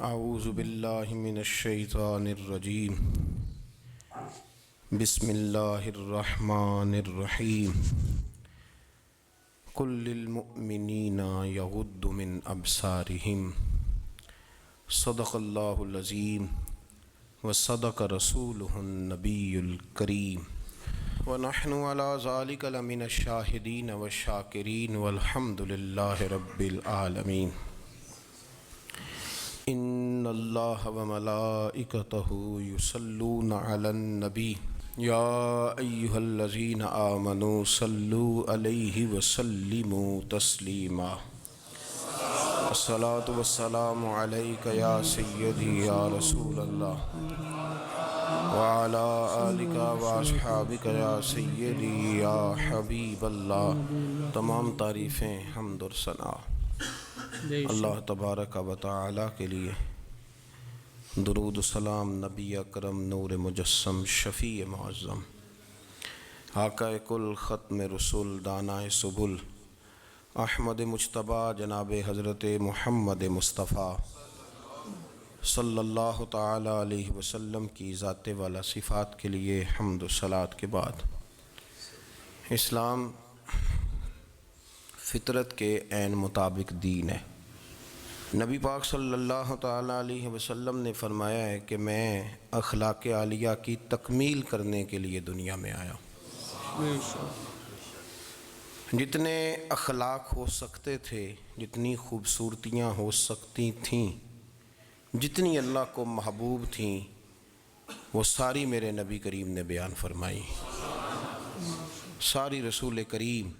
اعوذ باللہ من الشیطان الرجیم بسم اللہ الرحمن الرحیم قل للمؤمنین یغضوا من ابصارہم صدق اللہ العظیم وصدق رسولہ النبی الکریم ونحن علی ذلک لمن الشاہدین والشاکرین والحمد للہ رب العالمین ان اللہ وملائکتہ یصلون علی النبی یا ایہا الذین آمنوا صلوا علیہ وسلموا تسلیما الصلاۃ والسلام علیک یا سیدی یا رسول اللہ وعلی آلک واصحابک یا سیدی یا حبیب اللہ۔ تمام تعریفیں حمد اور ثنا اللہ تبارک و تعالی کے لیے، درود و سلام نبی اکرم نور مجسم شفیع معظم آقا کل ختم رسول دانائے سبل احمد مجتبیٰ جناب حضرت محمد مصطفیٰ صلی اللہ تعالی علیہ وسلم کی ذات والا صفات کے لیے حمد و صلات کے بعد، اسلام فطرت کے عین مطابق دین ہے۔ نبی پاک صلی اللہ تعالی علیہ وسلم نے فرمایا ہے کہ میں اخلاق عالیہ کی تکمیل کرنے کے لیے دنیا میں آیا ہوں۔ جتنے اخلاق ہو سکتے تھے، جتنی خوبصورتیاں ہو سکتی تھیں، جتنی اللہ کو محبوب تھیں، وہ ساری میرے نبی کریم نے بیان فرمائی، ساری رسول کریم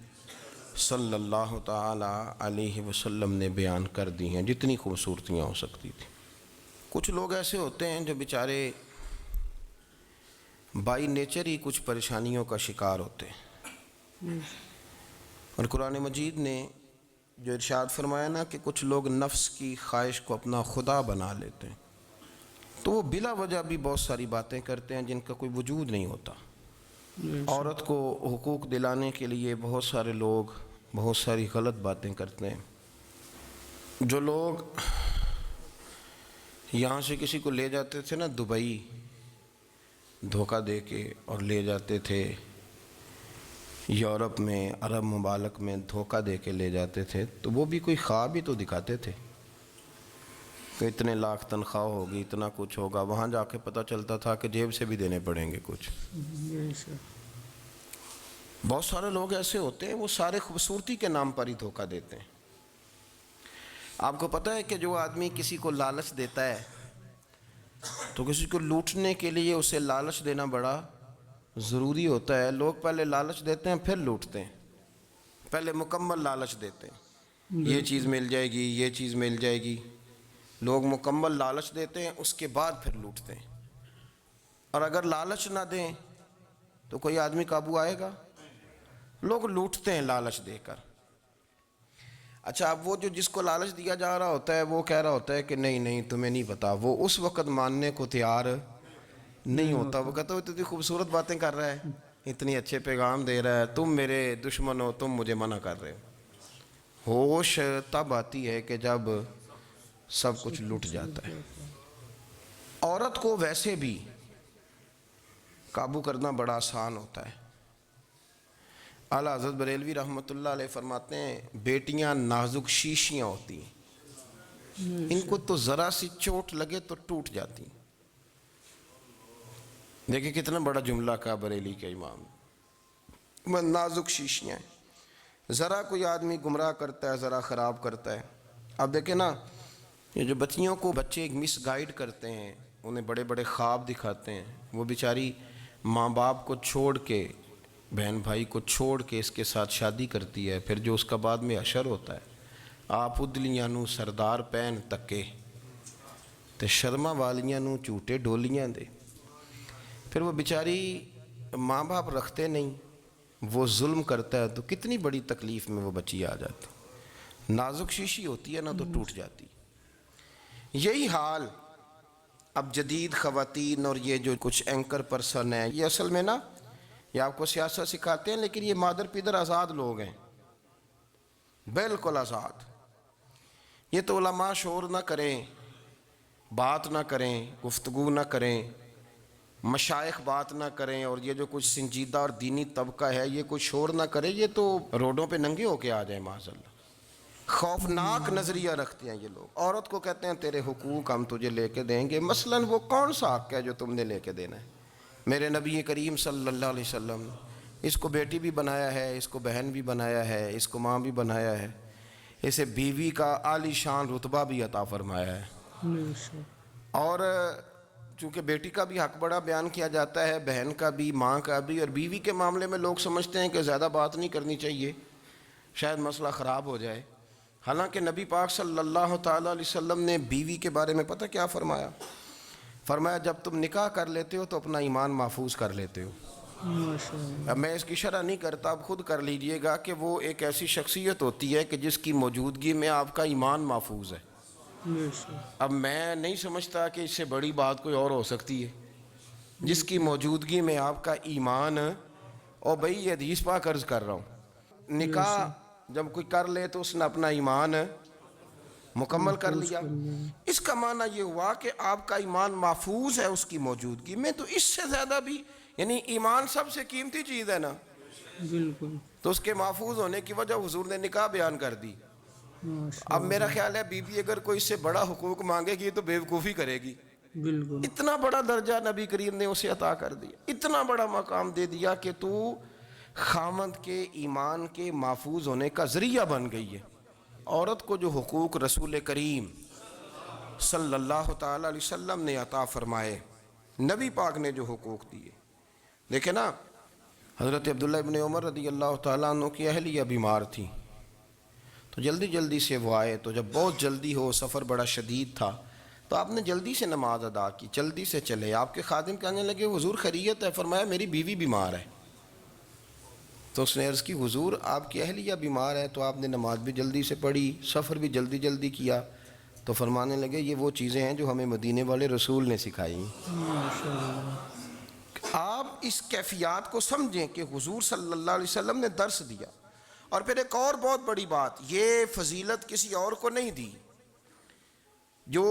صلی اللہ تعالی علیہ وسلم نے بیان کر دی ہیں، جتنی خوبصورتیاں ہو سکتی تھیں۔ کچھ لوگ ایسے ہوتے ہیں جو بیچارے بائی نیچر ہی کچھ پریشانیوں کا شکار ہوتے ہیں، اور قرآن مجید نے جو ارشاد فرمایا نا کہ کچھ لوگ نفس کی خواہش کو اپنا خدا بنا لیتے ہیں، تو وہ بلا وجہ بھی بہت ساری باتیں کرتے ہیں جن کا کوئی وجود نہیں ہوتا۔ عورت کو حقوق دلانے کے لیے بہت سارے لوگ بہت ساری غلط باتیں کرتے ہیں۔ جو لوگ یہاں سے کسی کو لے جاتے تھے نا دبئی، دھوکہ دے کے اور لے جاتے تھے یورپ میں، عرب ممالک میں دھوکہ دے کے لے جاتے تھے، تو وہ بھی کوئی خواب ہی تو دکھاتے تھے کہ اتنے لاکھ تنخواہ ہوگی، اتنا کچھ ہوگا۔ وہاں جا کے پتہ چلتا تھا کہ جیب سے بھی دینے پڑیں گے کچھ۔ بہت سارے لوگ ایسے ہوتے ہیں، وہ سارے خوبصورتی کے نام پر ہی دھوکہ دیتے ہیں۔ آپ کو پتہ ہے کہ جو آدمی کسی کو لالچ دیتا ہے تو کسی کو لوٹنے کے لیے اسے لالچ دینا بڑا ضروری ہوتا ہے۔ لوگ پہلے لالچ دیتے ہیں پھر لوٹتے ہیں، پہلے مکمل لالچ دیتے ہیں، یہ چیز مل جائے گی، یہ چیز مل جائے گی۔ لوگ مکمل لالچ دیتے ہیں، اس کے بعد پھر لوٹتے ہیں۔ اور اگر لالچ نہ دیں تو کوئی آدمی قابو آئے گا؟ لوگ لوٹتے ہیں لالچ دے کر۔ اچھا، اب وہ جو جس کو لالچ دیا جا رہا ہوتا ہے وہ کہہ رہا ہوتا ہے کہ نہیں نہیں تمہیں نہیں پتا، وہ اس وقت ماننے کو تیار نہیں ہوتا۔ وہ کہتا ہے اتنی خوبصورت باتیں کر رہا ہے، اتنی اچھے پیغام دے رہا ہے، تم میرے دشمن ہو، تم مجھے منع کر رہے ہو۔ ہوش تب آتی ہے کہ جب سب کچھ لٹ جاتا ہے۔ عورت کو ویسے بھی قابو کرنا بڑا آسان ہوتا ہے۔ اعلیٰ حضرت بریلوی رحمۃ اللہ علیہ فرماتے ہیں بیٹیاں نازک شیشیاں ہوتی ہیں، ان کو تو ذرا سی چوٹ لگے تو ٹوٹ جاتی ہیں۔ دیکھیں کتنا بڑا جملہ کہا بریلی کے امام، نازک شیشیاں ہیں۔ ذرا کوئی آدمی گمراہ کرتا ہے، ذرا خراب کرتا ہے۔ اب دیکھیں نا، یہ جو بچیوں کو بچے مس گائیڈ کرتے ہیں، انہیں بڑے بڑے خواب دکھاتے ہیں، وہ بیچاری ماں باپ کو چھوڑ کے، بہن بھائی کو چھوڑ کے اس کے ساتھ شادی کرتی ہے، پھر جو اس کا بعد میں حشر ہوتا ہے، آپ ادلیاں نو سردار پہن تکے تے شرما والیاں نو چوٹے ڈولیاں دے۔ پھر وہ بیچاری ماں باپ رکھتے نہیں، وہ ظلم کرتا ہے، تو کتنی بڑی تکلیف میں وہ بچی آ جاتی۔ نازک شیشی ہوتی ہے نا تو ٹوٹ جاتی۔ یہی حال اب جدید خواتین اور یہ جو کچھ اینکر پرسن ہیں، یہ اصل میں نا یہ آپ کو سیاست سکھاتے ہیں، لیکن یہ مادر پیدر آزاد لوگ ہیں، بالکل آزاد۔ یہ تو علماء شور نہ کریں بات نہ کریں، گفتگو نہ کریں، مشائخ بات نہ کریں، اور یہ جو کچھ سنجیدہ اور دینی طبقہ ہے یہ کوئی شور نہ کرے، یہ تو روڈوں پہ ننگے ہو کے آ جائیں معاذ اللہ۔ خوفناک نظریہ رکھتے ہیں یہ لوگ۔ عورت کو کہتے ہیں تیرے حقوق ہم تجھے لے کے دیں گے، مثلاً وہ کون سا حق ہے جو تم نے لے کے دینا ہے؟ میرے نبی کریم صلی اللہ علیہ وسلم اس کو بیٹی بھی بنایا ہے، اس کو بہن بھی بنایا ہے، اس کو ماں بھی بنایا ہے، اسے بیوی کا عالی شان رتبہ بھی عطا فرمایا ہے۔ اور چونکہ بیٹی کا بھی حق بڑا بیان کیا جاتا ہے، بہن کا بھی، ماں کا بھی، اور بیوی کے معاملے میں لوگ سمجھتے ہیں کہ زیادہ بات نہیں کرنی چاہیے، شاید مسئلہ خراب ہو جائے۔ حالانکہ نبی پاک صلی اللہ تعالیٰ علیہ وسلم نے بیوی کے بارے میں پتہ کیا فرمایا؟ فرمایا جب تم نکاح کر لیتے ہو تو اپنا ایمان محفوظ کر لیتے ہو۔ اب میں اس کی شرح نہیں کرتا، اب خود کر لیجئے گا کہ وہ ایک ایسی شخصیت ہوتی ہے کہ جس کی موجودگی میں آپ کا ایمان محفوظ ہے۔ اب میں نہیں سمجھتا کہ اس سے بڑی بات کوئی اور ہو سکتی ہے، جس کی موجودگی میں آپ کا ایمان، اور بھئی یہ حدیث پاک عرض کر رہا ہوں، نکاح جب کوئی کر لے تو اس نے اپنا ایمان مکمل کر لیا۔ اس کا معنی یہ ہوا کہ آپ کا ایمان محفوظ ہے اس کی موجودگی میں، تو اس سے زیادہ بھی، یعنی ایمان سب سے قیمتی چیز ہے نا، بالکل، تو اس کے محفوظ ہونے کی وجہ حضور نے نکاح بیان کر دی۔ اب میرا خیال ہے بی بی اگر کوئی اس سے بڑا حقوق مانگے گی تو بیوقوفی کرے گی۔ بالکل، اتنا بڑا درجہ نبی کریم نے اسے عطا کر دیا، اتنا بڑا مقام دے دیا کہ تو خامند کے ایمان کے محفوظ ہونے کا ذریعہ بن گئی ہے۔ عورت کو جو حقوق رسول کریم صلی اللہ تعالیٰ علیہ وسلم نے عطا فرمائے، نبی پاک نے جو حقوق دیے، دیکھیں نا، حضرت عبداللہ ابن عمر رضی اللہ تعالیٰ عنہ کی اہلیہ بیمار تھی، تو جلدی جلدی سے وہ آئے، تو جب بہت جلدی ہو، سفر بڑا شدید تھا، تو آپ نے جلدی سے نماز ادا کی، جلدی سے چلے۔ آپ کے خادم کہنے لگے حضور خیریت ہے؟ فرمایا میری بیوی بیمار ہے۔ تو اس نے عرض کی حضور آپ کی اہلیہ بیمار ہے، تو آپ نے نماز بھی جلدی سے پڑھی، سفر بھی جلدی جلدی کیا، تو فرمانے لگے یہ وہ چیزیں ہیں جو ہمیں مدینے والے رسول نے سکھائی۔ آپ اس کیفیات کو سمجھیں کہ حضور صلی اللہ علیہ وسلم نے درس دیا۔ اور پھر ایک اور بہت بڑی بات، یہ فضیلت کسی اور کو نہیں دی، جو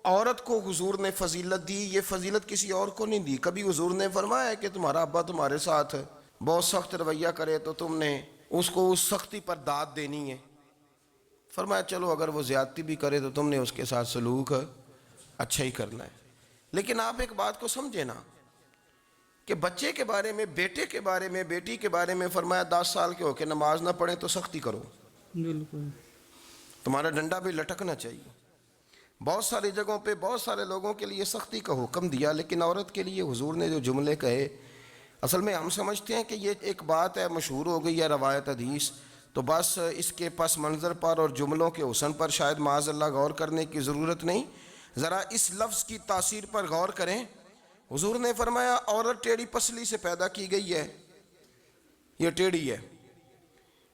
عورت کو حضور نے فضیلت دی، یہ فضیلت کسی اور کو نہیں دی۔ کبھی حضور نے فرمایا کہ تمہارا ابا تمہارے ساتھ بہت سخت رویہ کرے تو تم نے اس کو اس سختی پر داد دینی ہے؟ فرمایا چلو اگر وہ زیادتی بھی کرے تو تم نے اس کے ساتھ سلوک اچھا ہی کرنا ہے۔ لیکن آپ ایک بات کو سمجھے نا کہ بچے کے بارے میں، بیٹے کے بارے میں، بیٹی کے بارے میں فرمایا 10 سال کے ہو کے نماز نہ پڑھیں تو سختی کرو، بالکل تمہارا ڈنڈا بھی لٹکنا چاہیے۔ بہت ساری جگہوں پہ بہت سارے لوگوں کے لیے سختی کا حکم دیا، لیکن عورت کے لیے حضور نے جو جملے کہے، اصل میں ہم سمجھتے ہیں کہ یہ ایک بات ہے، مشہور ہو گئی ہے روایت حدیث، تو بس اس کے پس منظر پر اور جملوں کے حسن پر شاید معاذ اللہ غور کرنے کی ضرورت نہیں، ذرا اس لفظ کی تاثیر پر غور کریں۔ حضور نے فرمایا عورت ٹیڑھی پسلی سے پیدا کی گئی ہے، یہ ٹیڑھی ہے،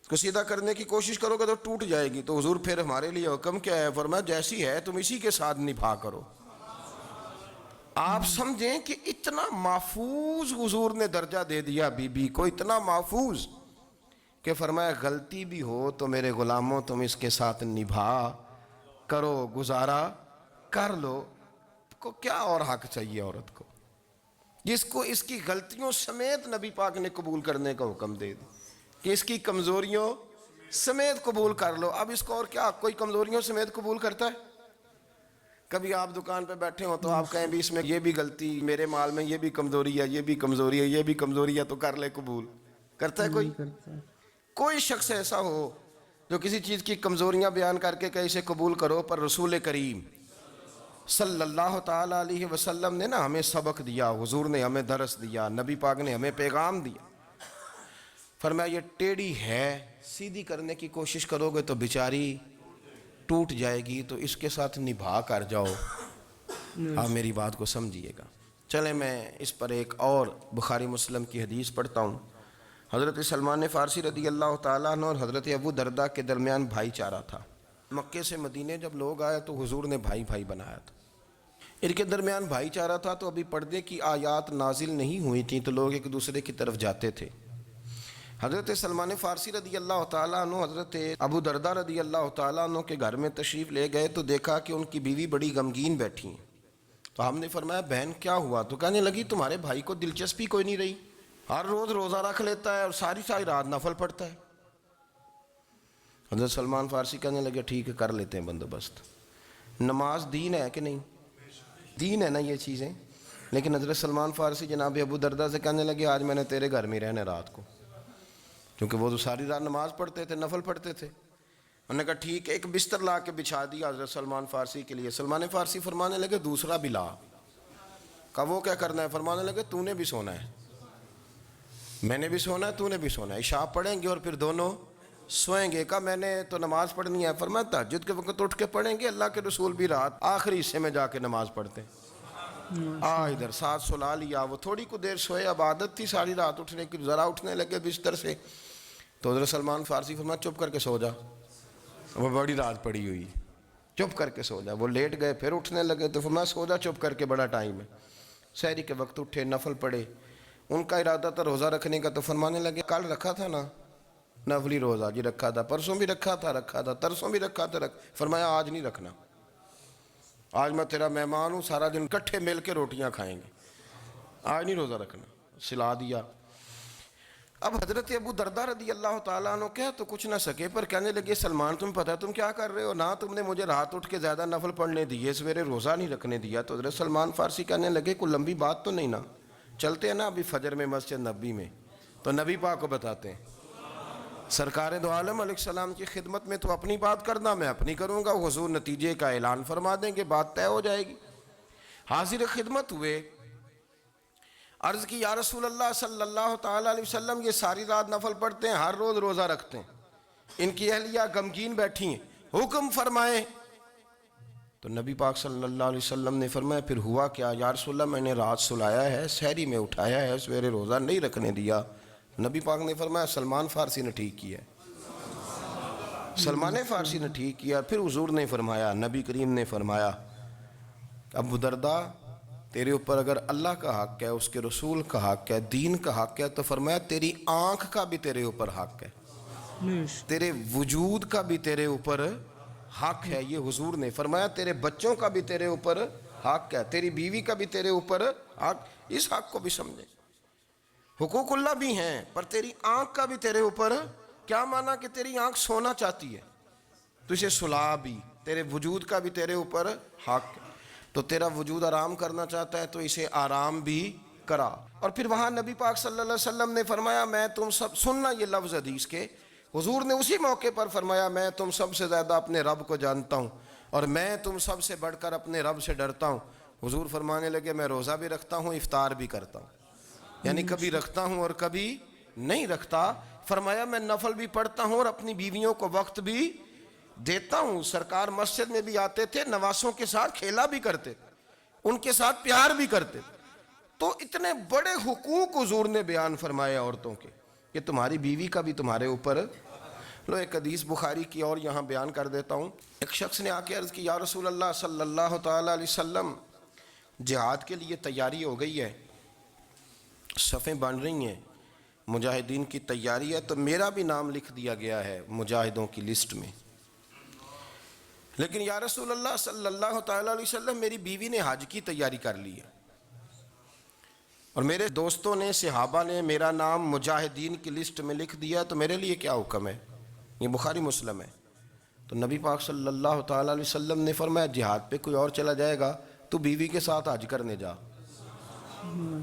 اس کو سیدھا کرنے کی کوشش کرو گے تو ٹوٹ جائے گی۔ تو حضور پھر ہمارے لیے حکم کیا ہے؟ فرمایا جیسی ہے تم اسی کے ساتھ نبھا کرو۔ آپ سمجھیں کہ اتنا محفوظ حضور نے درجہ دے دیا بی بی کو، اتنا محفوظ کہ فرمایا غلطی بھی ہو تو میرے غلاموں تم اس کے ساتھ نبھا کرو، گزارا کر لو۔ کو کیا اور حق چاہیے عورت کو، جس کو اس کی غلطیوں سمیت نبی پاک نے قبول کرنے کا حکم دے دی کہ اس کی کمزوریوں سمیت قبول کر لو۔ اب اس کو اور کیا، کوئی کمزوریوں سمیت قبول کرتا ہے؟ کبھی آپ دکان پہ بیٹھے ہو تو آپ کہیں بھی اس میں یہ بھی غلطی، میرے مال میں یہ بھی کمزوری ہے، یہ بھی کمزوری ہے، یہ بھی کمزوری ہے، تو کر لے قبول؟ کرتا ہے کوئی؟ کوئی شخص ایسا ہو جو کسی چیز کی کمزوریاں بیان کر کے کہ اسے قبول کرو؟ پر رسول کریم صلی اللہ تعالیٰ علیہ وسلم نے نا ہمیں سبق دیا، حضور نے ہمیں درس دیا، نبی پاک نے ہمیں پیغام دیا۔ فرمایا یہ ٹیڑھی ہے، سیدھی کرنے کی کوشش کرو گے تو بیچاری ٹوٹ جائے گی، تو اس کے ساتھ نبھا کر جاؤ۔ آپ میری بات کو سمجھیے گا۔ چلیں میں اس پر ایک اور بخاری مسلم کی حدیث پڑھتا ہوں۔ حضرت سلمان فارسی رضی اللہ تعالیٰ عنہ اور حضرت ابو درداء کے درمیان بھائی چارہ تھا۔ مکے سے مدینے جب لوگ آئے تو حضور نے بھائی بھائی بنایا تھا، ان کے درمیان بھائی چارہ تھا، تو ابھی پردے کی آیات نازل نہیں ہوئی تھیں، تو لوگ ایک دوسرے کی طرف جاتے تھے۔ حضرت سلمان فارسی رضی اللہ تعالیٰ عنہ حضرت ابو دردہ رضی اللہ تعالیٰ عنہ کے گھر میں تشریف لے گئے تو دیکھا کہ ان کی بیوی بڑی غمگین بیٹھی ہیں. تو ہم نے فرمایا بہن کیا ہوا؟ تو کہنے لگی تمہارے بھائی کو دلچسپی کوئی نہیں رہی, ہر روز روزہ رکھ لیتا ہے اور ساری ساری رات نفل پڑھتا ہے. حضرت سلمان فارسی کہنے لگے ٹھیک ہے کر لیتے ہیں بندوبست. نماز دین ہے کہ نہیں؟ دین ہے نا یہ چیزیں. لیکن حضرت سلمان فارسی جناب ابو دردہ سے کہنے لگے آج میں نے تیرے گھر میں رہنے رات کو, کیونکہ وہ تو ساری رات نماز پڑھتے تھے, نفل پڑھتے تھے. انہوں نے کہا ٹھیک ہے, ایک بستر لا کے بچھا دیا حضرت سلمان فارسی کے لیے. سلمان فارسی فرمانے لگے دوسرا بھی لا. کہا وہ کیا کرنا ہے؟ فرمانے لگے تو نے بھی سونا ہے, میں نے بھی سونا ہے, تو نے بھی سونا ہے, عشاء پڑھیں گے اور پھر دونوں سوئیں گے. کہا میں نے تو نماز پڑھنی ہے. فرمایا تہجد کے وقت اٹھ کے پڑھیں گے, اللہ کے رسول بھی رات آخری حصے میں جا کے نماز پڑھتے ہیں. ادھر ساتھ سلا لیا, وہ تھوڑی کو دیر سوئے, اب عادت تھی ساری رات اٹھنے کی, ذرا اٹھنے لگے بستر سے تو حضرت سلمان فارسی فرمایا چپ کر کے سو جا, وہ بڑی رات پڑی ہوئی, چپ کر کے سو جا. وہ لیٹ گئے, پھر اٹھنے لگے تو فرمایا سو جا چپ کر کے, بڑا ٹائم ہے. سحری کے وقت اٹھے, نفل پڑھے. ان کا ارادہ تھا روزہ رکھنے کا, تو فرمانے لگے کل رکھا تھا نا نفلی روزہ؟ جی رکھا تھا. پرسوں بھی رکھا تھا, ترسوں بھی رکھا تھا. فرمایا آج نہیں رکھنا, آج میں تیرا مہمان ہوں, سارا دن کٹھے مل کے روٹیاں کھائیں گے, آج نہیں روزہ رکھنا. سلا دیا. اب حضرت ابو دردہ رضی اللہ تعالیٰ عنہ کہہ تو کچھ نہ سکے, پر کہنے لگے سلمان تم پتہ تم کیا کر رہے ہو, نہ تم نے مجھے رات اٹھ کے زیادہ نفل پڑھنے دیے, سویرے روزہ نہیں رکھنے دیا. تو حضرت سلمان فارسی کہنے لگے کوئی لمبی بات تو نہیں نا, چلتے ہیں نا ابھی فجر میں مسجد نبی میں, تو نبی پاک کو بتاتے ہیں. سرکار دو عالم علیہ السلام کی خدمت میں تو اپنی بات کرنا, میں اپنی کروں گا, حضور نتیجے کا اعلان فرما دیں گے, بات طے ہو جائے گی. حاضر خدمت ہوئے, عرض کی یا رسول اللہ صلی اللہ تعالیٰ علیہ وسلم یہ ساری رات نفل پڑھتے ہیں, ہر روز روزہ رکھتے ہیں, ان کی اہلیہ غمگین بیٹھی ہیں, حکم فرمائیں. تو نبی پاک صلی اللہ علیہ وسلم نے فرمایا پھر ہوا کیا؟ یا رسول اللہ میں نے رات سلایا ہے, سحری میں اٹھایا ہے, سویرے روزہ نہیں رکھنے دیا. نبی پاک نے فرمایا سلمان فارسی نے ٹھیک کیا, سلمان فارسی نے ٹھیک کیا. پھر حضور نے فرمایا, نبی کریم نے فرمایا ابو دردہ تیرے اوپر اگر اللہ کا حق ہے, اس کے رسول کا حق ہے, دین کا حق ہے, تو فرمایا تیری آنکھ کا بھی تیرے اوپر حق ہے, تیرے وجود کا بھی تیرے اوپر حق ہے. یہ حضور نے فرمایا تیرے بچوں کا بھی تیرے اوپر حق ہے, تیری بیوی کا بھی تیرے اوپر حق. اس حق کو بھی سمجھے, حقوق اللہ بھی ہیں, پر تیری آنکھ کا بھی تیرے اوپر. کیا مانا کہ تیری آنکھ سونا چاہتی ہے تو اسے سلا بھی, تیرے وجود کا بھی تیرے اوپر حق. تو تیرا وجود آرام کرنا چاہتا ہے تو اسے آرام بھی کرا. اور پھر وہاں نبی پاک صلی اللہ علیہ وسلم نے فرمایا میں تم سب, سننا یہ لفظ حدیث کے, حضور نے اسی موقع پر فرمایا میں تم سب سے زیادہ اپنے رب کو جانتا ہوں اور میں تم سب سے بڑھ کر اپنے رب سے ڈرتا ہوں. حضور فرمانے لگے میں روزہ بھی رکھتا ہوں, افطار بھی کرتا ہوں, یعنی کبھی رکھتا ہوں اور کبھی نہیں رکھتا. فرمایا میں نفل بھی پڑھتا ہوں اور اپنی بیویوں کو وقت بھی دیتا ہوں. سرکار مسجد میں بھی آتے تھے, نواسوں کے ساتھ کھیلا بھی کرتے, ان کے ساتھ پیار بھی کرتے. تو اتنے بڑے حقوق حضور نے بیان فرمائے عورتوں کے کہ تمہاری بیوی کا بھی تمہارے اوپر. لو ایک حدیث بخاری کی اور یہاں بیان کر دیتا ہوں. ایک شخص نے آ کے عرض کی یا رسول اللہ صلی اللہ تعالیٰ علیہ وسلم جہاد کے لیے تیاری ہو گئی ہے, صفیں بن رہی ہیں, مجاہدین کی تیاری ہے, تو میرا بھی نام لکھ دیا گیا ہے مجاہدوں کی لسٹ میں, لیکن یا رسول اللہ صلی اللہ تعالیٰ علیہ وسلم میری بیوی نے حج کی تیاری کر لی ہے اور میرے دوستوں نے, صحابہ نے میرا نام مجاہدین کی لسٹ میں لکھ دیا, تو میرے لیے کیا حکم ہے؟ یہ بخاری مسلم ہے. تو نبی پاک صلی اللہ تعالیٰ علیہ وسلم نے فرمایا جہاد پہ کوئی اور چلا جائے گا تو بیوی کے ساتھ حج کرنے جا,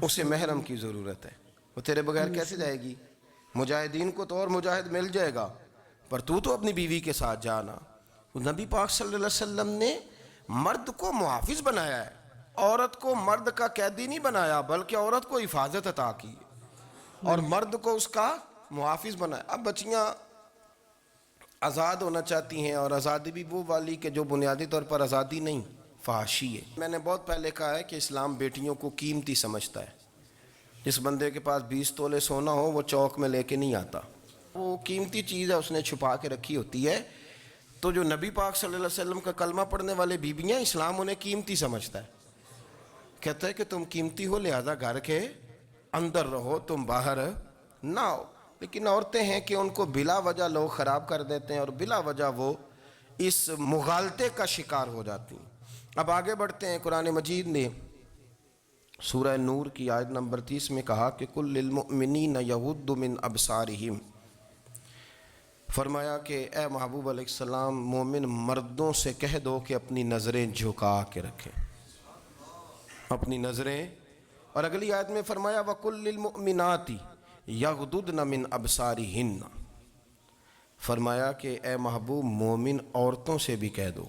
اسے محرم کی ضرورت ہے, وہ تیرے بغیر کیسے جائے گی؟ مجاہدین کو تو اور مجاہد مل جائے گا, پر تو اپنی بیوی کے ساتھ جانا. نبی پاک صلی اللہ علیہ وسلم نے مرد کو محافظ بنایا ہے, عورت کو مرد کا قیدی نہیں بنایا, بلکہ عورت کو حفاظت عطا کی اور مرد کو اس کا محافظ بنایا. اب بچیاں آزاد ہونا چاہتی ہیں, اور آزادی بھی وہ والی کہ جو بنیادی طور پر آزادی نہیں, فحاشی ہے. میں نے بہت پہلے کہا ہے کہ اسلام بیٹیوں کو قیمتی سمجھتا ہے. جس بندے کے پاس 20 تولے سونا ہو وہ چوک میں لے کے نہیں آتا, وہ قیمتی چیز ہے, اس نے چھپا کے رکھی ہوتی ہے. تو جو نبی پاک صلی اللہ علیہ وسلم کا کلمہ پڑھنے والے بیویاں, اسلام انہیں قیمتی سمجھتا ہے, کہتا ہے کہ تم قیمتی ہو لہذا گھر کے اندر رہو, تم باہر نہ ہو. لیکن عورتیں ہیں کہ ان کو بلا وجہ لوگ خراب کر دیتے ہیں اور بلا وجہ وہ اس مغالطے کا شکار ہو جاتی ہیں۔ اب آگے بڑھتے ہیں۔ قرآن مجید نے سورہ نور کی آیت نمبر 30 میں کہا کہ کل للمؤمنین یغضوا من ابصارہم، فرمایا کہ اے محبوب علیہ السلام مومن مردوں سے کہہ دو کہ اپنی نظریں جھکا کے رکھیں، اپنی نظریں۔ اور اگلی آیت میں فرمایا وَقُلْ لِلْمُؤْمِنَاتِ يَغْضُضْنَ مِنْ أَبْصَارِهِنَّ، فرمایا کہ اے محبوب مومن عورتوں سے بھی کہہ دو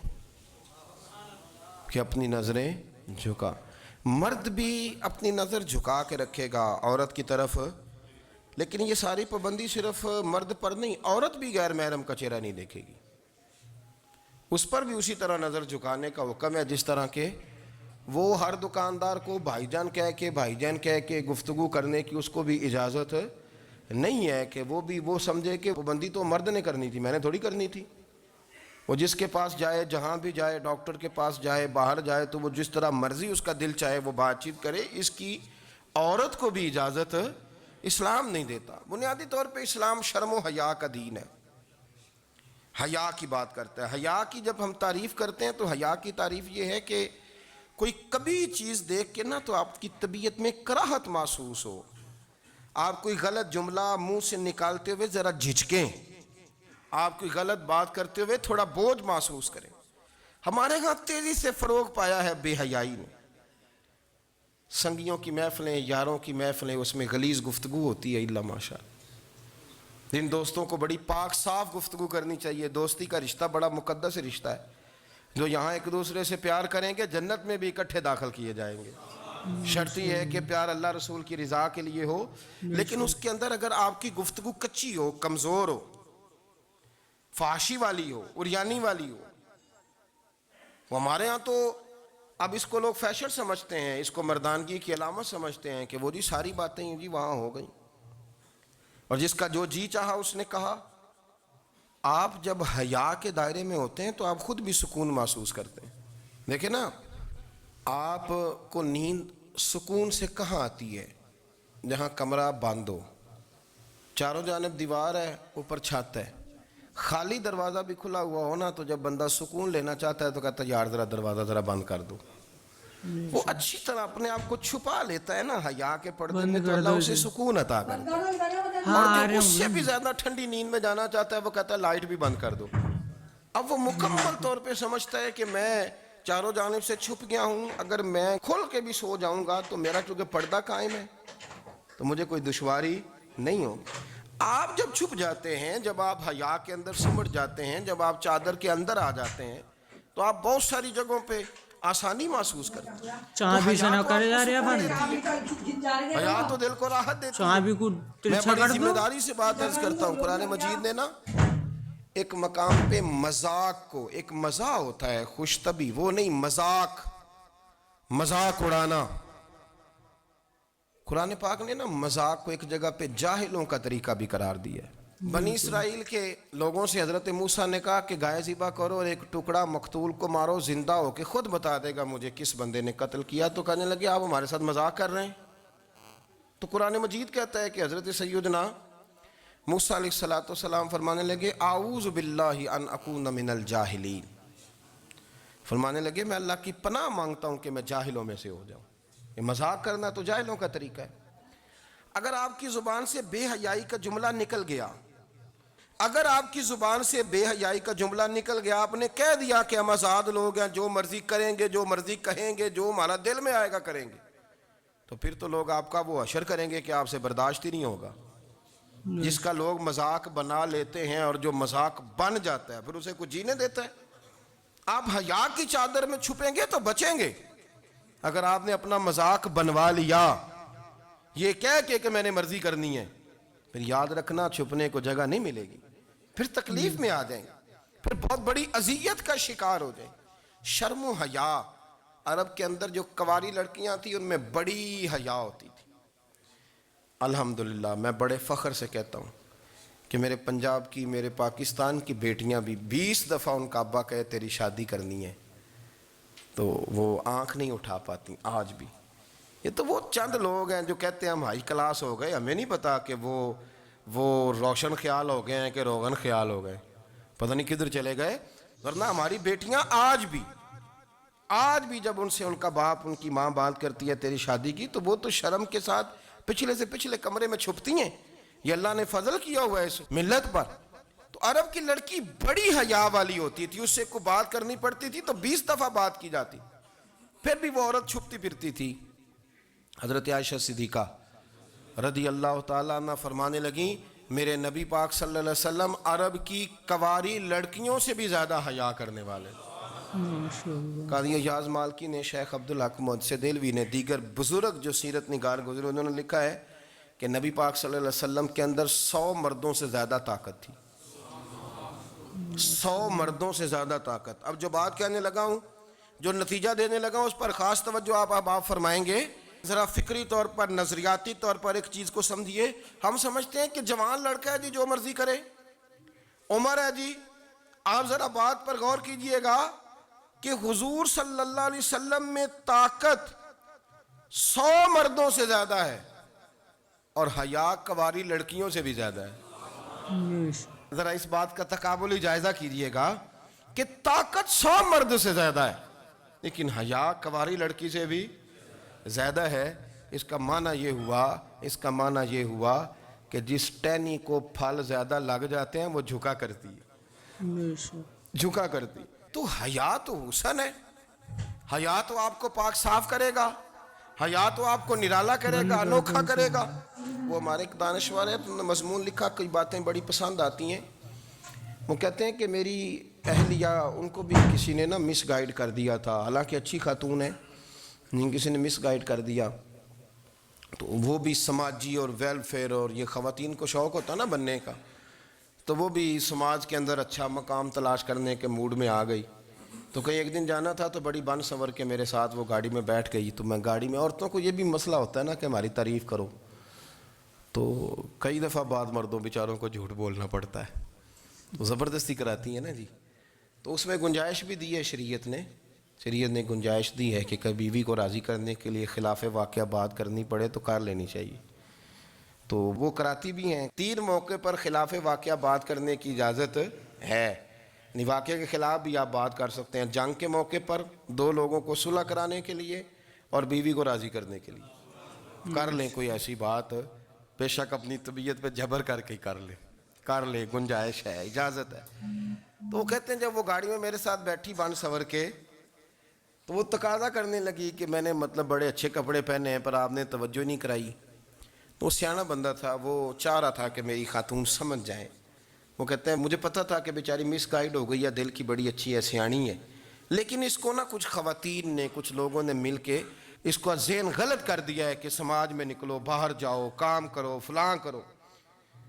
کہ اپنی نظریں جھکا۔ مرد بھی اپنی نظر جھکا کے رکھے گا عورت کی طرف، لیکن یہ ساری پابندی صرف مرد پر نہیں، عورت بھی غیر محرم کا چہرہ نہیں دیکھے گی، اس پر بھی اسی طرح نظر جھکانے کا حکم ہے جس طرح کہ وہ ہر دکاندار کو بھائی جان کہہ کے گفتگو کرنے کی اس کو بھی اجازت نہیں ہے کہ وہ بھی وہ سمجھے کہ پابندی تو مرد نے کرنی تھی، میں نے تھوڑی کرنی تھی۔ وہ جس کے پاس جائے، جہاں بھی جائے، ڈاکٹر کے پاس جائے، باہر جائے، تو وہ جس طرح مرضی اس کا دل چاہے وہ بات چیت کرے، اس کی عورت کو بھی اجازت اسلام نہیں دیتا۔ بنیادی طور پہ اسلام شرم و حیا کا دین ہے، حیا کی بات کرتا ہے۔ حیا کی جب ہم تعریف کرتے ہیں تو حیا کی تعریف یہ ہے کہ کوئی کبھی چیز دیکھ کے نہ تو آپ کی طبیعت میں کراہت محسوس ہو، آپ کوئی غلط جملہ منہ سے نکالتے ہوئے ذرا جھجکیں، آپ کوئی غلط بات کرتے ہوئے تھوڑا بوجھ محسوس کریں۔ ہمارے ہاں تیزی سے فروغ پایا ہے بے حیائی نے، سنگیوں کی محفلیں، یاروں کی محفلیں، اس میں غلیظ گفتگو ہوتی ہے الا ماشاء اللہ۔ جن دوستوں کو بڑی پاک صاف گفتگو کرنی چاہیے، دوستی کا رشتہ بڑا مقدس رشتہ ہے، جو یہاں ایک دوسرے سے پیار کریں گے جنت میں بھی اکٹھے داخل کیے جائیں گے۔ شرط یہ ہے کہ پیار اللہ رسول کی رضا کے لیے ہو، لیکن اس کے اندر اگر آپ کی گفتگو کچی ہو، کمزور ہو، فحاشی والی ہو، عریانی والی ہو، وہ ہمارے ہاں تو اب اس کو لوگ فیشن سمجھتے ہیں، اس کو مردانگی کی علامت سمجھتے ہیں کہ وہ جی ساری باتیں جی وہاں ہو گئیں اور جس کا جو جی چاہا اس نے کہا۔ آپ جب حیا کے دائرے میں ہوتے ہیں تو آپ خود بھی سکون محسوس کرتے ہیں۔ دیکھیں نا، آپ کو نیند سکون سے کہاں آتی ہے؟ جہاں کمرہ بند ہو، چاروں جانب دیوار ہے، اوپر چھت ہے، خالی دروازہ بھی کھلا ہوا ہو نا، تو جب بندہ سکون لینا چاہتا ہے تو کہتا ہے یار ذرا دروازہ ذرا بند کر دو۔ وہ اچھی طرح اپنے آپ کو چھپا لیتا ہے نا حیا کے پردے میں، تو اللہ اسے سکون عطا کرتا ہے۔ اور جو اس سے بھی زیادہ ٹھنڈی نیند میں جانا چاہتا ہے وہ کہتا ہے لائٹ بھی بند کر دو۔ اب وہ مکمل طور پہ سمجھتا ہے کہ میں چاروں جانب سے چھپ گیا ہوں، اگر میں کھل کے بھی سو جاؤں گا تو میرا چونکہ پردہ قائم ہے تو مجھے کوئی دشواری نہیں ہوگی۔ آپ جب چھپ جاتے ہیں، جب آپ حیا کے اندر سمٹ جاتے ہیں، جب آپ چادر کے اندر آ جاتے ہیں تو آپ بہت ساری جگہوں پہ آسانی محسوس کرتے ہیں۔ حیا تو دل کو راحت دیتی ہے۔ میں بڑی ذمہ داری سے بات عرض کرتا ہوں، قرآن مجید نے نا ایک مقام پہ مذاق کو، ایک مزاح ہوتا ہے خوش طبی، وہ نہیں، مذاق اڑانا۔ قرآن پاک نے نا مذاق کو ایک جگہ پہ جاہلوں کا طریقہ بھی قرار دیا ہے۔ بنی اسرائیل کے لوگوں سے حضرت موسیٰ نے کہا کہ گائے ذبح کرو اور ایک ٹکڑا مقتول کو مارو، زندہ ہو کے خود بتا دے گا مجھے کس بندے نے قتل کیا۔ تو کہنے لگے آپ ہمارے ساتھ مذاق کر رہے ہیں۔ تو قرآن مجید کہتا ہے کہ حضرت سیدنا موسیٰ علیہ السلام فرمانے لگے اعوذ باللہ ان اکون من الجاہلین، فرمانے لگے میں اللہ کی پناہ مانگتا ہوں کہ میں جاہلوں میں سے ہو جاؤں۔ یہ مذاق کرنا تو جاہلوں کا طریقہ ہے۔ اگر آپ کی زبان سے بے حیائی کا جملہ نکل گیا، اگر آپ کی زبان سے بے حیائی کا جملہ نکل گیا، آپ نے کہہ دیا کہ ہم آزاد لوگ ہیں، جو مرضی کریں گے، جو مرضی کہیں گے، جو ہمارا دل میں آئے گا کریں گے، تو پھر تو لوگ آپ کا وہ حشر کریں گے کہ آپ سے برداشت ہی نہیں ہوگا۔ جس کا لوگ مذاق بنا لیتے ہیں اور جو مذاق بن جاتا ہے پھر اسے کچھ جینے دیتا ہے۔ آپ حیا کی چادر میں چھپیں گے تو بچیں گے۔ اگر آپ نے اپنا مذاق بنوا لیا یہ کہہ کے کہ میں نے مرضی کرنی ہے، پھر یاد رکھنا چھپنے کو جگہ نہیں ملے گی، پھر تکلیف میں آ جائیں گے، پھر بہت بڑی اذیت کا شکار ہو جائیں۔ شرم و حیا، عرب کے اندر جو کنواری لڑکیاں تھیں ان میں بڑی حیا ہوتی تھی۔ الحمدللہ میں بڑے فخر سے کہتا ہوں کہ میرے پنجاب کی، میرے پاکستان کی بیٹیاں بھی 20 دفعہ ان کا ابا کہے تیری شادی کرنی ہے تو وہ آنکھ نہیں اٹھا پاتی آج بھی۔ یہ تو وہ چند لوگ ہیں جو کہتے ہیں ہم ہائی کلاس ہو گئے، ہمیں نہیں پتا کہ وہ وہ روشن خیال ہو گئے ہیں کہ روغن خیال ہو گئے، پتہ نہیں کدھر چلے گئے. ورنہ ہماری بیٹیاں آج بھی جب ان سے ان کا باپ ان کی ماں بات کرتی ہے تیری شادی کی، تو وہ تو شرم کے ساتھ پچھلے سے پچھلے کمرے میں چھپتی ہیں. یہ اللہ نے فضل کیا ہوا ہے اس ملت پر. تو عرب کی لڑکی بڑی حیا والی ہوتی تھی، اس سے کوئی بات کرنی پڑتی تھی تو 20 دفعہ بات کی جاتی، پھر بھی وہ عورت چھپتی پھرتی تھی. حضرت عائشہ صدیقہ رضی اللہ تعالیٰ عنہ فرمانے لگیں میرے نبی پاک صلی اللہ علیہ وسلم عرب کی کواری لڑکیوں سے بھی زیادہ حیا کرنے والے. قاضی اعجاز مالکی نے، شیخ عبدالحق محدث دہلوی نے، دیگر بزرگ جو سیرت نگار گزرے انہوں نے لکھا ہے کہ نبی پاک صلی اللہ علیہ وسلم کے اندر 100 مردوں سے زیادہ طاقت تھی. 100 مردوں سے زیادہ طاقت. اب جو بات کہنے لگا ہوں، جو نتیجہ دینے لگا ہوں، اس پر خاص توجہ آپ فرمائیں گے. ذرا فکری طور پر، نظریاتی طور پر ایک چیز کو سمجھیے. ہم سمجھتے ہیں کہ جوان لڑکا ہے جی جو مرضی کرے، عمر ہے جی. آپ ذرا بات پر غور کیجئے گا کہ حضور صلی اللہ علیہ وسلم میں طاقت 100 مردوں سے زیادہ ہے اور حیا کواری لڑکیوں سے بھی زیادہ ہے. ذرا اس بات کا تقابلی جائزہ کیجئے گا کہ طاقت 100 مرد سے زیادہ ہے لیکن حیا کواری لڑکی سے بھی زیادہ ہے. اس کا معنی یہ ہوا کہ جس ٹہنی کو پھل زیادہ لگ جاتے ہیں وہ جھکا کرتی ہے. تو حیا تو حسن ہے، حیا تو آپ کو پاک صاف کرے گا، حیا تو آپ کو نرالا کرے گا، انوکھا کرے گا. وہ ہمارے ایک دانشور ہے، انہوں نے مضمون لکھا، کئی باتیں بڑی پسند آتی ہیں. وہ کہتے ہیں کہ میری اہلیہ، ان کو بھی کسی نے مس گائیڈ کر دیا تھا، حالانکہ اچھی خاتون ہے، کسی نے مس گائیڈ کر دیا. تو وہ بھی سماجی اور ویلفیئر اور یہ خواتین کو شوق ہوتا نا بننے کا، تو وہ بھی سماج کے اندر اچھا مقام تلاش کرنے کے موڈ میں آ گئی. تو کہیں ایک دن جانا تھا تو بڑی بن سنور کے میرے ساتھ وہ گاڑی میں بیٹھ گئی. تو میں گاڑی میں، عورتوں کو یہ بھی مسئلہ ہوتا ہے نا کہ ہماری تعریف کرو، تو کئی دفعہ بعض مردوں بیچاروں کو جھوٹ بولنا پڑتا ہے، تو زبردستی کراتی ہیں نا جی. تو اس میں گنجائش بھی دی ہے شریعت نے گنجائش دی ہے کہ کبھی بیوی کو راضی کرنے کے لیے خلاف واقعہ بات کرنی پڑے تو کر لینی چاہیے. تو وہ کراتی بھی ہیں. 3 موقع پر خلاف واقعہ بات کرنے کی اجازت ہے. واقعہ کے خلاف بھی آپ بات کر سکتے ہیں. جنگ کے موقع پر 2 لوگوں کو صلح کرانے کے لیے اور بیوی کو راضی کرنے کے لیے کر لیں کوئی ایسی بات، بے شک اپنی طبیعت پہ جبر کر کے کر لیں، گنجائش ہے، اجازت ہے. تو وہ کہتے ہیں جب وہ گاڑی میں میرے ساتھ بیٹھی بن سنور کے، تو وہ تقاضا کرنے لگی کہ میں نے بڑے اچھے کپڑے پہنے ہیں پر آپ نے توجہ نہیں کرائی. تو وہ سیاںا بندہ تھا، وہ چاہ رہا تھا کہ میری خاتون سمجھ جائیں. وہ کہتے ہیں مجھے پتہ تھا کہ بیچاری مس گائیڈ ہو گئی ہے، دل کی بڑی اچھی ہے، سیاਣੀ ہے، لیکن اس کو کچھ خواتین نے، کچھ لوگوں نے مل کے اس کو ذہن غلط کر دیا ہے کہ سماج میں نکلو، باہر جاؤ، کام کرو، فلاں کرو،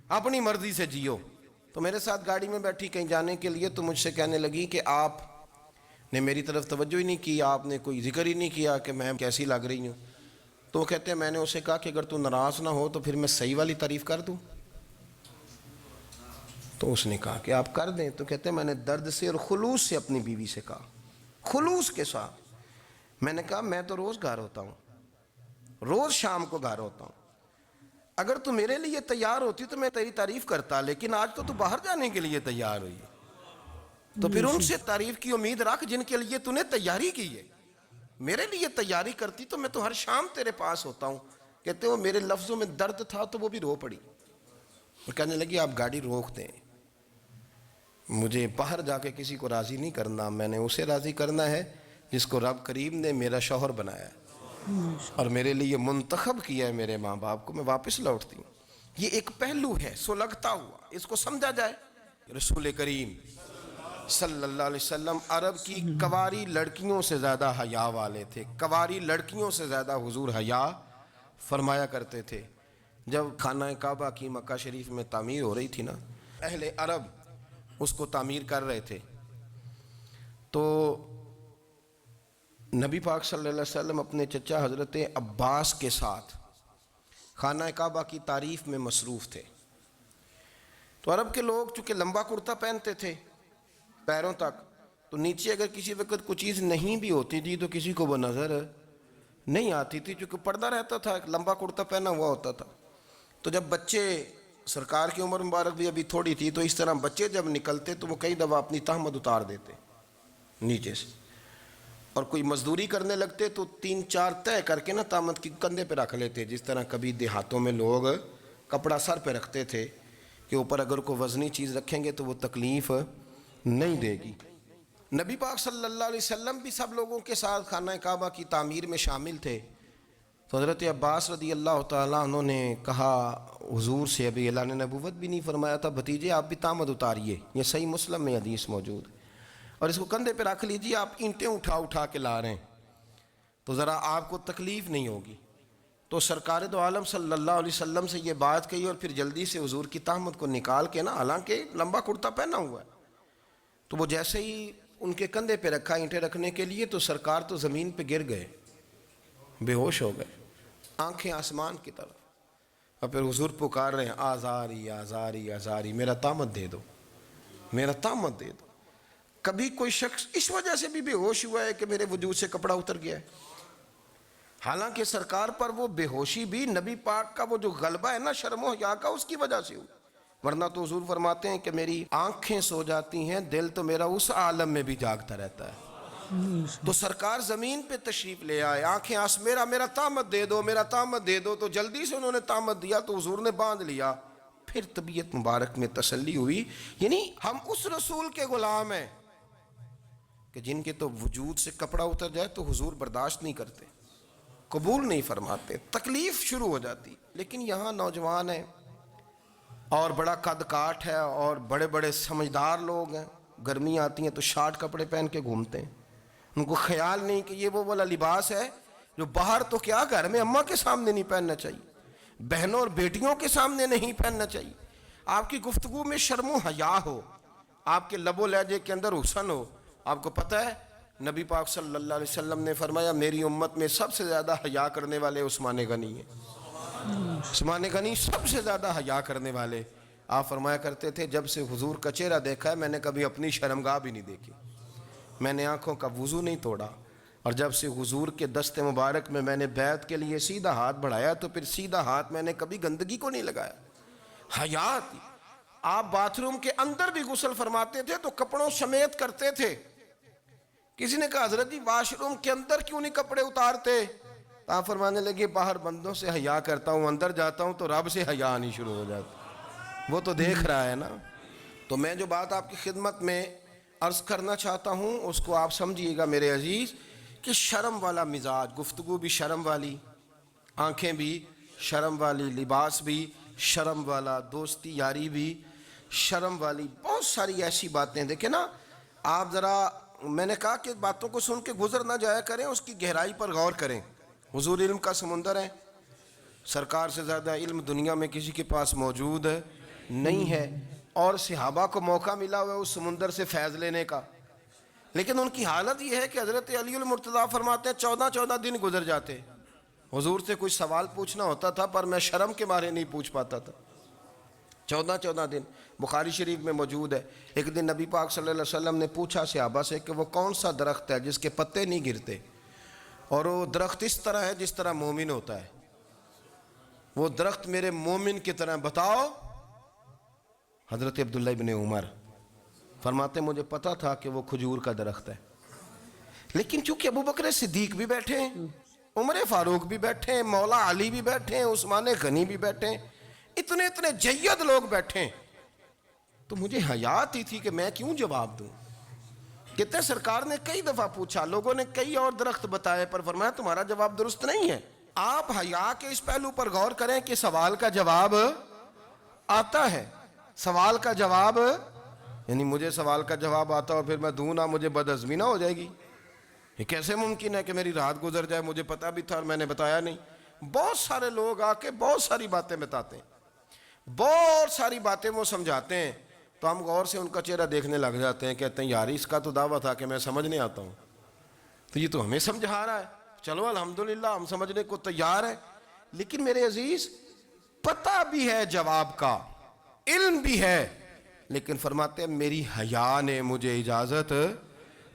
اپنی مرضی سے جیو. تو میرے ساتھ گاڑی میں بیٹھی کہیں جانے کے لیے، تو مجھ سے کہنے لگی کہ آپ نے میری طرف توجہ ہی نہیں کی، آپ نے کوئی ذکر ہی نہیں کیا کہ میں کیسی لگ رہی ہوں. تو وہ کہتے ہیں میں نے اسے کہا کہ اگر تو ناراض نہ ہو تو پھر میں صحیح والی تعریف کر دوں. تو اس نے کہا کہ آپ کر دیں. تو کہتے ہیں میں نے درد سے اور خلوص سے اپنی بیوی سے کہا، خلوص کے ساتھ. میں نے کہا میں تو روز گھر ہوتا ہوں، روز شام کو گھر ہوتا ہوں، اگر تو میرے لیے تیار ہوتی تو میں تیری تعریف کرتا، لیکن آج تو باہر جانے کے لیے تیار ہوئی ہے، تو پھر ان سے تعریف کی امید رکھ جن کے لیے تو نے تیاری کی ہے. میرے لیے تیاری کرتی تو میں تو ہر شام تیرے پاس ہوتا ہوں. کہتے ہیں وہ میرے لفظوں میں درد تھا تو وہ بھی رو پڑی. اور کہنے لگی آپ گاڑی روک دیں، مجھے باہر جا کے کسی کو راضی نہیں کرنا، میں نے اسے راضی کرنا ہے جس کو رب کریم نے میرا شوہر بنایا ہے اور میرے لیے منتخب کیا ہے میرے ماں باپ کو. میں واپس لوٹتی ہوں. یہ ایک پہلو ہے سلگتا ہوا، اس کو سمجھا جائے. رسول کریم صلی اللہ علیہ وسلم عرب کی کواری لڑکیوں سے زیادہ حیا والے تھے. کواری لڑکیوں سے زیادہ حضور حیا فرمایا کرتے تھے. جب خانہ کعبہ کی مکہ شریف میں تعمیر ہو رہی تھی نا، اہل عرب اس کو تعمیر کر رہے تھے، تو نبی پاک صلی اللہ علیہ وسلم اپنے چچا حضرت عباس کے ساتھ خانہ کعبہ کی تعریف میں مصروف تھے. تو عرب کے لوگ چونکہ لمبا کرتا پہنتے تھے پیروں تک، تو نیچے اگر کسی وقت کوئی چیز نہیں بھی ہوتی تھی تو کسی کو وہ نظر نہیں آتی تھی، چونکہ پردہ رہتا تھا، ایک لمبا کرتا پہنا ہوا ہوتا تھا. تو جب بچے سرکار کی عمر مبارک بھی ابھی تھوڑی تھی، تو اس طرح بچے جب نکلتے تو وہ کئی دفعہ اپنی تہمت اتار دیتے نیچے سے، اور کوئی مزدوری کرنے لگتے تو 3-4 طے کر کے نا تہمت کی کندھے پہ رکھ لیتے، جس طرح کبھی دیہاتوں میں لوگ کپڑا سر پہ رکھتے تھے کہ اوپر اگر کوئی وزنی چیز رکھیں گے تو وہ تکلیف نہیں دے گی۔ نبی پاک صلی اللہ علیہ وسلم بھی سب لوگوں کے ساتھ خانہ کعبہ کی تعمیر میں شامل تھے، تو حضرت عباس رضی اللہ تعالیٰ عنہ نے کہا حضور سے، ابھی اعلان نبوت بھی نہیں فرمایا تھا، بھتیجے آپ بھی تہمت اتاریے، یہ صحیح مسلم میں حدیث موجود ہے، اور اس کو کندھے پہ رکھ لیجیے، آپ اینٹیں اٹھا کے لا رہے ہیں تو ذرا آپ کو تکلیف نہیں ہوگی۔ تو سرکار دو عالم صلی اللہ علیہ وسلم سے یہ بات کہی، اور پھر جلدی سے حضور کی تہمت کو نکال کے نا، حالانکہ لمبا کرتا پہنا ہوا ہے، تو وہ جیسے ہی ان کے کندھے پہ رکھا اینٹیں رکھنے کے لیے، تو سرکار تو زمین پہ گر گئے، بے ہوش ہو گئے، آنکھیں آسمان کی طرف، اور پھر حضور پکار رہے ہیں آزاری آزاری آزاری، میرا تہمت دے دو، میرا تہمت دے دو۔ کبھی کوئی شخص اس وجہ سے بھی بے ہوش ہوا ہے کہ میرے وجود سے کپڑا اتر گیا ہے؟ حالانکہ سرکار پر وہ بے ہوشی بھی نبی پاک کا وہ جو غلبہ ہے نا شرم و حیا کا، اس کی وجہ سے ہوئی، ورنہ تو حضور فرماتے ہیں کہ میری آنکھیں سو جاتی ہیں، دل تو میرا اس عالم میں بھی جاگتا رہتا ہے۔ تو سرکار زمین پہ تشریف لے آئے، آنکھیں میرا تہمت دے دو، میرا تہمت دے دو، تو جلدی سے انہوں نے تہمت دیا تو حضور نے باندھ لیا، پھر طبیعت مبارک میں تسلی ہوئی۔ یعنی ہم اس رسول کے غلام ہیں کہ جن کے تو وجود سے کپڑا اتر جائے تو حضور برداشت نہیں کرتے، قبول نہیں فرماتے، تکلیف شروع ہو جاتی۔ لیکن یہاں نوجوان ہیں اور بڑا قد کاٹ ہے اور بڑے بڑے سمجھدار لوگ ہیں، گرمی آتی ہیں تو شارٹ کپڑے پہن کے گھومتے ہیں، ان کو خیال نہیں کہ یہ وہ والا لباس ہے جو باہر تو کیا گھر میں اماں کے سامنے نہیں پہننا چاہیے، بہنوں اور بیٹیوں کے سامنے نہیں پہننا چاہیے۔ آپ کی گفتگو میں شرم و حیا ہو، آپ کے لب و لہجے کے اندر حسن ہو۔ آپ کو پتہ ہے نبی پاک صلی اللہ علیہ وسلم نے فرمایا میری امت میں سب سے زیادہ حیا کرنے والے عثمان غنی ہیں، عثمان غنی سب سے زیادہ حیا کرنے والے۔ آپ فرمایا کرتے تھے جب سے حضور کا چہرہ دیکھا ہے میں نے کبھی اپنی شرمگاہ بھی نہیں دیکھی، میں نے آنکھوں کا وضو نہیں توڑا، اور جب سے حضور کے دست مبارک میں نے بیعت کے لیے سیدھا ہاتھ بڑھایا تو پھر سیدھا ہاتھ میں نے کبھی گندگی کو نہیں لگایا۔ حیا تھی۔ آپ باتھ روم کے اندر بھی غسل فرماتے تھے تو کپڑوں سمیت کرتے تھے۔ کسی نے کہا حضرت جی واش روم کے اندر کیوں نہیں کپڑے اتارتے؟ آپ فرمانے لگے باہر بندوں سے حیا کرتا ہوں، اندر جاتا ہوں تو رب سے حیا آنی شروع ہو جاتی، وہ تو دیکھ رہا ہے نا۔ تو میں جو بات آپ کی خدمت میں عرض کرنا چاہتا ہوں اس کو آپ سمجھیے گا میرے عزیز، کہ شرم والا مزاج، گفتگو بھی شرم والی، آنکھیں بھی شرم والی، لباس بھی شرم والا، دوستی یاری بھی شرم والی، بہت ساری ایسی باتیں۔ دیکھیں نا آپ ذرا، میں نے کہا کہ باتوں کو سن کے گزر نہ جایا کریں، اس کی گہرائی پر غور کریں۔ حضور علم کا سمندر ہے، سرکار سے زیادہ علم دنیا میں کسی کے پاس موجود نہیں ہے، اور صحابہ کو موقع ملا ہوا ہے اس سمندر سے فیض لینے کا، لیکن ان کی حالت یہ ہے کہ حضرت علی المرتضیٰ فرماتے ہیں 14 دن گزر جاتے، حضور سے کوئی سوال پوچھنا ہوتا تھا پر میں شرم کے مارے نہیں پوچھ پاتا تھا۔ 14 دن بخاری شریف میں موجود ہے۔ ایک دن نبی پاک صلی اللہ علیہ وسلم نے پوچھا صحابہ سے کہ وہ کون سا درخت ہے جس کے پتے نہیں گرتے، اور وہ درخت اس طرح ہے جس طرح مومن ہوتا ہے، وہ درخت میرے مومن کی طرح بتاؤ۔ حضرت عبداللہ ابن عمر فرماتے مجھے پتا تھا کہ وہ کھجور کا درخت ہے، لیکن چونکہ ابو بکر صدیق بھی بیٹھے ہیں، عمر فاروق بھی بیٹھے ہیں، مولا علی بھی بیٹھے ہیں، عثمان غنی بھی بیٹھے ہیں، اتنے جید لوگ بیٹھے ہیں، تو مجھے حیا آتی تھی کہ میں کیوں جواب دوں۔ کہتے ہیں سرکار نے کئی دفعہ پوچھا، لوگوں نے کئی اور درخت بتائے، پر فرمایا تمہارا جواب درست نہیں ہے۔ آپ حیا کے اس پہلو پر غور کریں کہ سوال کا جواب آتا ہے، سوال کا جواب، یعنی مجھے سوال کا جواب آتا اور پھر میں دوں نہ، مجھے بدعزمی نہ ہو جائے گی؟ یہ کیسے ممکن ہے کہ میری رات گزر جائے، مجھے پتا بھی تھا اور میں نے بتایا نہیں؟ بہت سارے لوگ آ کے بہت ساری باتیں بتاتے ہیں، بہت ساری باتیں وہ سمجھاتے ہیں، تو ہم غور سے ان کا چہرہ دیکھنے لگ جاتے ہیں، کہتے ہیں یار اس کا تو دعویٰ تھا کہ میں سمجھنے آتا ہوں، تو یہ تو ہمیں سمجھا رہا ہے، چلو الحمدللہ ہم سمجھنے کو تیار ہیں۔ لیکن میرے عزیز پتہ بھی ہے جواب کا، علم بھی ہے، لیکن فرماتے ہیں میری حیا نے مجھے اجازت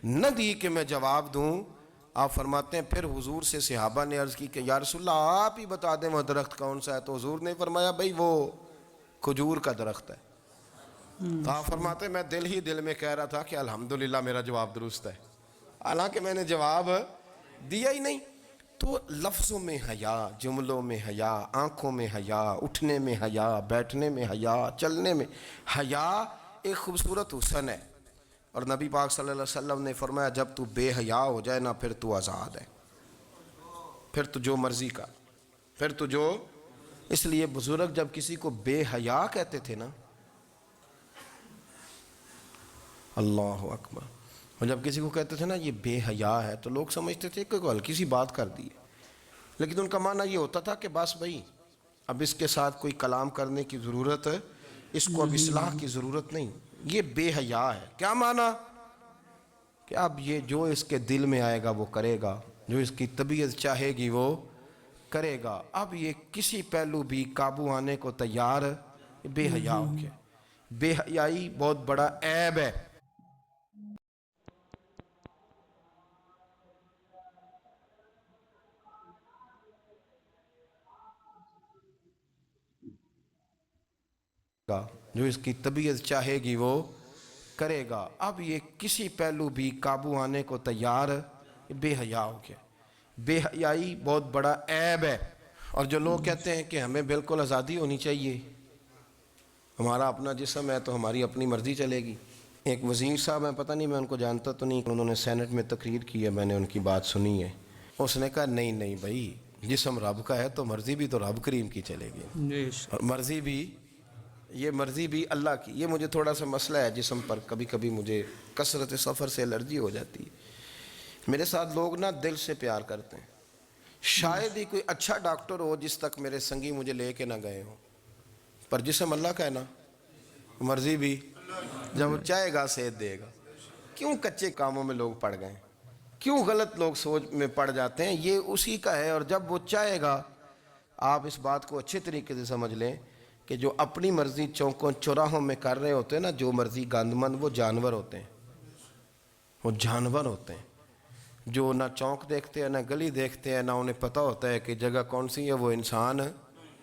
نہ دی کہ میں جواب دوں۔ آپ فرماتے ہیں پھر حضور سے صحابہ نے عرض کی کہ یا رسول اللہ آپ ہی بتا دیں وہ درخت کون سا ہے، تو حضور نے فرمایا بھئی وہ کھجور کا درخت ہے. تو آپ فرماتے میں دل ہی دل میں کہہ رہا تھا کہ الحمدللہ میرا جواب درست ہے، حالانکہ میں نے جواب دیا ہی نہیں. تو لفظوں میں حیا، جملوں میں حیا، آنکھوں میں حیا، اٹھنے میں حیا، بیٹھنے میں حیا، چلنے میں حیا ایک خوبصورت حسن ہے. اور نبی پاک صلی اللہ علیہ وسلم نے فرمایا جب تو بے حیا ہو جائے نا پھر تو آزاد ہے، پھر تو جو مرضی کا، پھر تو جو. اس لیے بزرگ جب کسی کو بے حیا کہتے تھے نا، اللہ اکبر، اور جب کسی کو کہتے تھے نا یہ بے حیا ہے تو لوگ سمجھتے تھے کہ ہلکی سی بات کر دی ہے، لیکن ان کا معنی یہ ہوتا تھا کہ بس بھائی اب اس کے ساتھ کوئی کلام کرنے کی ضرورت ہے، اس کو اب اصلاح کی ضرورت نہیں، یہ بے حیا ہے. کیا معنی؟ کہ اب یہ جو اس کے دل میں آئے گا وہ کرے گا، جو اس کی طبیعت چاہے گی وہ کرے گا، اب یہ کسی پہلو بھی قابو آنے کو تیار بے حیا ہو گیا. بے حیائی بہت بڑا عیب ہے. جو اس کی طبیعت چاہے گی وہ کرے گا، اب یہ کسی پہلو بھی قابو آنے کو تیار بے حیا ہو گیا. بے حیائی بہت بڑا عیب ہے. اور جو لوگ کہتے ہیں کہ ہمیں بالکل آزادی ہونی چاہیے، ہمارا اپنا جسم ہے تو ہماری اپنی مرضی چلے گی. ایک وزیر صاحب ہیں، پتہ نہیں میں ان کو جانتا تو نہیں، انہوں نے سینٹ میں تقریر کی ہے، میں نے ان کی بات سنی ہے. اس نے کہا نہیں بھائی، جسم رب کا ہے تو مرضی بھی تو رب کریم کی چلے گی، اور مرضی بھی یہ مرضی بھی اللہ کی. یہ مجھے تھوڑا سا مسئلہ ہے جسم پر، کبھی کبھی مجھے کثرت سفر سے الرجی ہو جاتی ہے. میرے ساتھ لوگ نا دل سے پیار کرتے ہیں، شاید ہی کوئی اچھا ڈاکٹر ہو جس تک میرے سنگی مجھے لے کے نہ گئے ہوں، پر جسم اللہ کا ہے نا، مرضی بھی جب وہ چاہے گا صحت دے گا. کیوں کچے کاموں میں لوگ پڑ گئے، کیوں غلط لوگ سوچ میں پڑ جاتے ہیں؟ یہ اسی کا ہے. اور جب وہ چاہے گا، آپ اس بات کو اچھے طریقے سے سمجھ لیں کہ جو اپنی مرضی چوکوں چوراہوں میں کر رہے ہوتے ہیں نا، جو مرضی گاندمند، وہ جانور ہوتے ہیں، وہ جانور ہوتے ہیں جو نہ چونک دیکھتے ہیں، نہ گلی دیکھتے ہیں، نہ انہیں پتہ ہوتا ہے کہ جگہ کون سی ہے. وہ انسان،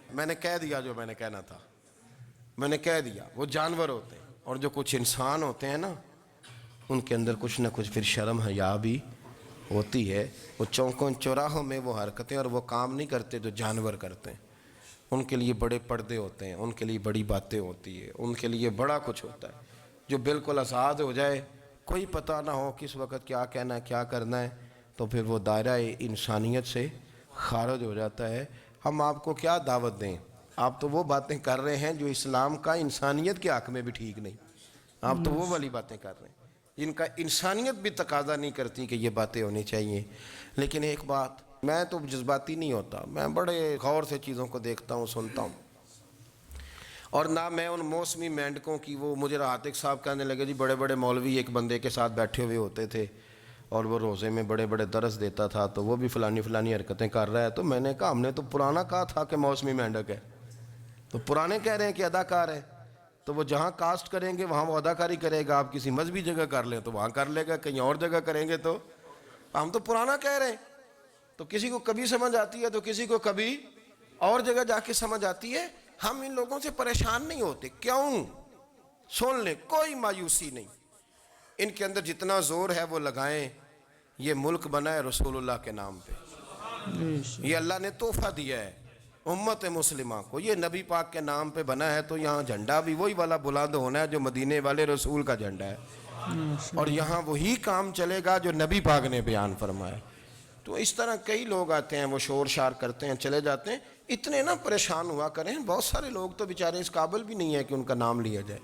میں نے کہہ دیا جو میں نے کہنا تھا، میں نے کہہ دیا، وہ جانور ہوتے ہیں. اور جو کچھ انسان ہوتے ہیں نا، ان کے اندر کچھ نہ کچھ پھر شرم حیا بھی ہوتی ہے. وہ چوکوں چوراہوں میں وہ حرکتیں اور وہ کام نہیں کرتے جو جانور کرتے ہیں. ان کے لیے بڑے پردے ہوتے ہیں، ان کے لیے بڑی باتیں ہوتی ہے، ان کے لیے بڑا کچھ ہوتا ہے. جو بالکل آزاد ہو جائے، کوئی پتہ نہ ہو کس وقت کیا کہنا ہے کیا کرنا ہے، تو پھر وہ دائرہ انسانیت سے خارج ہو جاتا ہے. ہم آپ کو کیا دعوت دیں؟ آپ تو وہ باتیں کر رہے ہیں جو اسلام کا انسانیت کے حق میں بھی ٹھیک نہیں. آپ تو وہ والی باتیں کر رہے ہیں جن کا انسانیت بھی تقاضا نہیں کرتی کہ یہ باتیں ہونی چاہیے. لیکن ایک بات، میں تو جذباتی نہیں ہوتا، میں بڑے غور سے چیزوں کو دیکھتا ہوں، سنتا ہوں. اور نہ میں ان موسمی مینڈکوں کی، وہ مجھے عاتق صاحب کہنے لگے جی بڑے بڑے مولوی ایک بندے کے ساتھ بیٹھے ہوئے ہوتے تھے اور وہ روزے میں بڑے بڑے درس دیتا تھا تو وہ بھی فلانی حرکتیں کر رہا ہے. تو میں نے کہا ہم نے تو پرانا کہا تھا کہ موسمی مینڈک ہے، تو پرانے کہہ رہے ہیں کہ اداکار ہے. تو وہ جہاں کاسٹ کریں گے وہاں وہ اداکاری کرے گا. آپ کسی مذہبی جگہ کر لیں تو وہاں کر لے گا، کہیں اور جگہ کریں گے تو ہم تو پرانا کہہ رہے ہیں. تو کسی کو کبھی سمجھ آتی ہے تو کسی کو کبھی اور جگہ جا کے سمجھ آتی ہے. ہم ان لوگوں سے پریشان نہیں ہوتے. کیوں؟ سن لیں، کوئی مایوسی نہیں. ان کے اندر جتنا زور ہے وہ لگائیں. یہ ملک بنا ہے رسول اللہ کے نام پہ، یہ اللہ نے تحفہ دیا ہے امت مسلمہ کو. یہ نبی پاک کے نام پہ بنا ہے تو یہاں جھنڈا بھی وہی والا بلند ہونا ہے جو مدینے والے رسول کا جھنڈا ہے، اور یہاں وہی کام چلے گا جو نبی پاک نے بیان فرمایا. تو اس طرح کئی لوگ آتے ہیں، وہ شور شار کرتے ہیں، چلے جاتے ہیں. اتنے نہ پریشان ہوا کریں. بہت سارے لوگ تو بیچارے اس قابل بھی نہیں ہے کہ ان کا نام لیا جائے.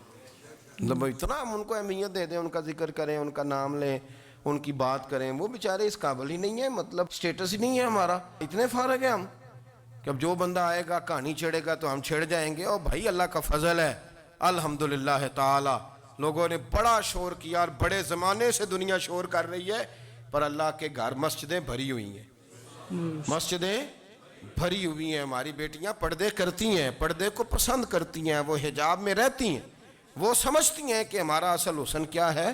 مطلب اتنا ہم ان کو اہمیت دے دیں، ان کا ذکر کریں، ان کا نام لیں، ان کی بات کریں. وہ بیچارے اس قابل ہی نہیں ہے، مطلب سٹیٹس ہی نہیں ہے ہمارا. اتنے فارغ ہیں ہم کہ اب جو بندہ آئے گا کہانی چھیڑے گا تو ہم چھیڑ جائیں گے. اور بھائی اللہ کا فضل ہے الحمدللہ تعالی، لوگوں نے بڑا شور کیا اور بڑے زمانے سے دنیا شور کر رہی ہے، پر اللہ کے گھر مسجدیں بھری ہوئی ہیں، مسجدیں بھری ہوئی ہیں. ہماری بیٹیاں پردے کرتی ہیں، پردے کو پسند کرتی ہیں، وہ حجاب میں رہتی ہیں، وہ سمجھتی ہیں کہ ہمارا اصل حسن کیا ہے.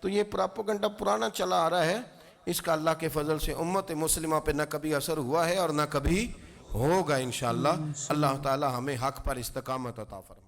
تو یہ پراپوگنڈا پرانا چلا آ رہا ہے. اس کا اللہ کے فضل سے امت مسلمہ پہ نہ کبھی اثر ہوا ہے اور نہ کبھی ہوگا انشاءاللہ. اللہ تعالی ہمیں حق پر استقامت عطا فرمائے.